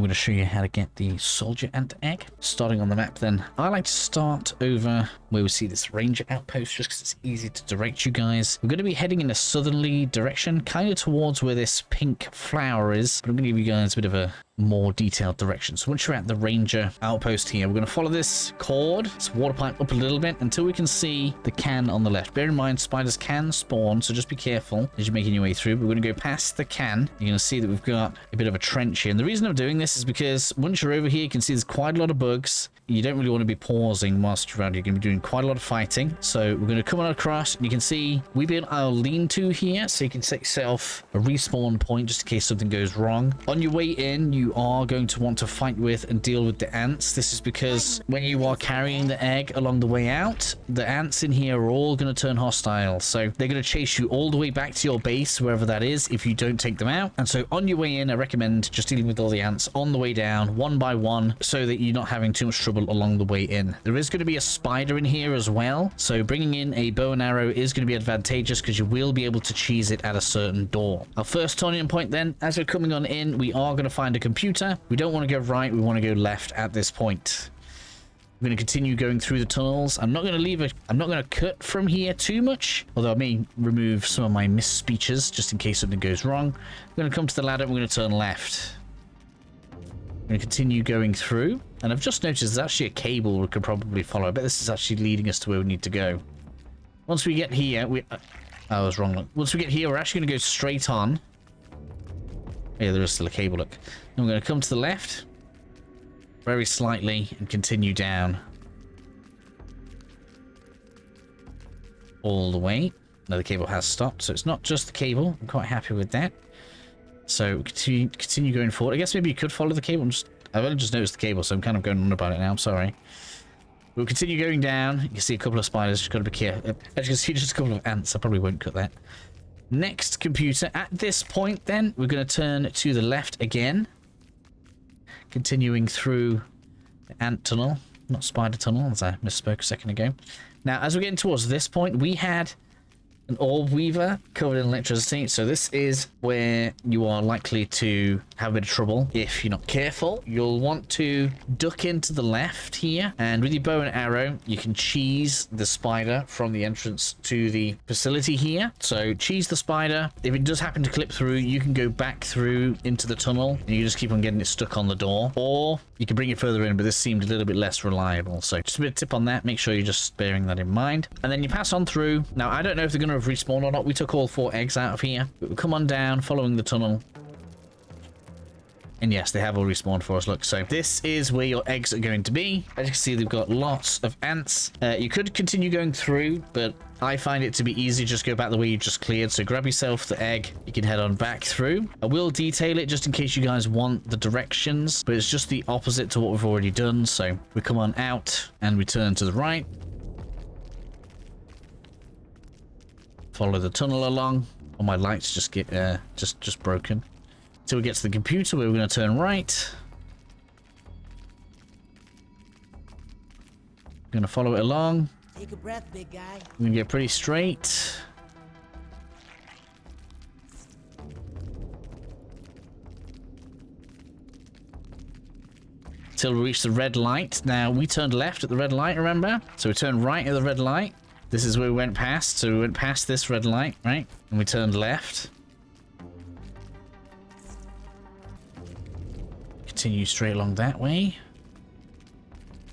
going to show you how to get the soldier ant egg. Starting on the map then, I like to start over where we see this ranger outpost just because it's easy to direct you guys. We're going to be heading in a southerly direction, kind of towards where this pink flower is, but I'm going to give you guys a bit of a more detailed direction. So once you're at the ranger outpost here, we're going to follow this cord, this water pipe up a little bit until we can see the can on the left. Bear in mind, spiders can spawn, so just be careful as you're making your way through. We're going to go past the can. You're going to see that we've got a bit of a trench here. And the reason I'm doing this is because once you're over here, you can see there's quite a lot of bugs. You don't really want to be pausing whilst you're around. You're going to be doing quite a lot of fighting. So we're going to come on across, and you can see we built our lean-to here, so you can set yourself a respawn point just in case something goes wrong. On your way in, you are going to want to fight with and deal with the ants. This is because when you are carrying the egg along the way out, the ants in here are all going to turn hostile. So they're going to chase you all the way back to your base, wherever that is, if you don't take them out. And so on your way in, I recommend just dealing with all the ants on the way down, one by one, so that you're not having too much trouble along the way in. There is going to be a spider in here as well, so bringing in a bow and arrow is going to be advantageous because you will be able to cheese it at a certain door. Our first turning point then, as we're coming on in, we are going to find a computer. We don't want to go right, we want to go left at this point. We're going to continue going through the tunnels. I'm not going to cut from here too much, although I may remove some of my misspeeches just in case something goes wrong. We're going to come to the ladder and we're going to turn left. I'm going to continue going through, and I've just noticed there's actually a cable we could probably follow. I bet this is actually leading us to where we need to go. Once we get here, I was wrong. Look. Once we get here, we're actually going to go straight on. Yeah, there is still a cable, look. And we're going to come to the left, very slightly, and continue down. All the way. Now the cable has stopped, so it's not just the cable. I'm quite happy with that. So continue going forward. I guess maybe you could follow the cable. I've only just noticed the cable, so I'm kind of going on about it now. I'm sorry. We'll continue going down. You can see a couple of spiders. Just got to be careful. As you can see, just a couple of ants. I probably won't cut that. Next computer. At this point, then, we're going to turn to the left again. Continuing through the ant tunnel. Not spider tunnel, as I misspoke a second ago. Now, as we're getting towards this point, we had an orb weaver covered in electricity, so this is where you are likely to have a bit of trouble if you're not careful. You'll want to duck into the left here, and with your bow and arrow you can cheese the spider from the entrance to the facility here. So cheese the spider. If it does happen to clip through, you can go back through into the tunnel and you just keep on getting it stuck on the door, or you can bring it further in, but this seemed a little bit less reliable. So just a bit of tip on that. Make sure you're just bearing that in mind, and then you pass on through. Now I don't know if they're going to have respawned or not. We took all 4 eggs out of here, but we'll come on down following the tunnel, and yes, they have all respawned for us. Look, so this is where your eggs are going to be. As you can see, they've got lots of ants. You could continue going through, but I find it to be easy. Just go back the way you just cleared. So grab yourself the egg. You can head on back through. I will detail it just in case you guys want the directions, but it's just the opposite to what we've already done. So we come on out and we turn to the right. Follow the tunnel along. All my lights just get just broken. Till we get to the computer where we're going to turn right. Going to follow it along. Take a breath, big guy. We're going to get pretty straight. Till we reach the red light. Now, we turned left at the red light, remember? So we turned right at the red light. This is where we went past. So we went past this red light, right? And we turned left. Continue straight along that way.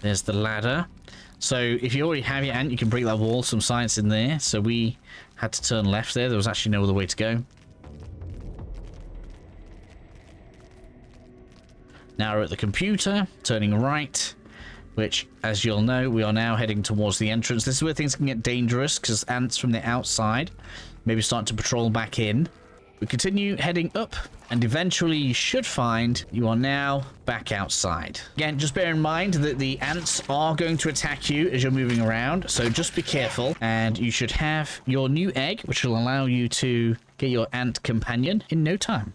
There's the ladder. So if you already have your ant, you can break that wall. Some science in there. So we had to turn left there. There was actually no other way to go. Now we're at the computer, turning right, which, as you'll know, we are now heading towards the entrance. This is where things can get dangerous because ants from the outside maybe start to patrol back in. We continue heading up, and eventually you should find you are now back outside. Again, just bear in mind that the ants are going to attack you as you're moving around, so just be careful. And you should have your new egg, which will allow you to get your ant companion in no time.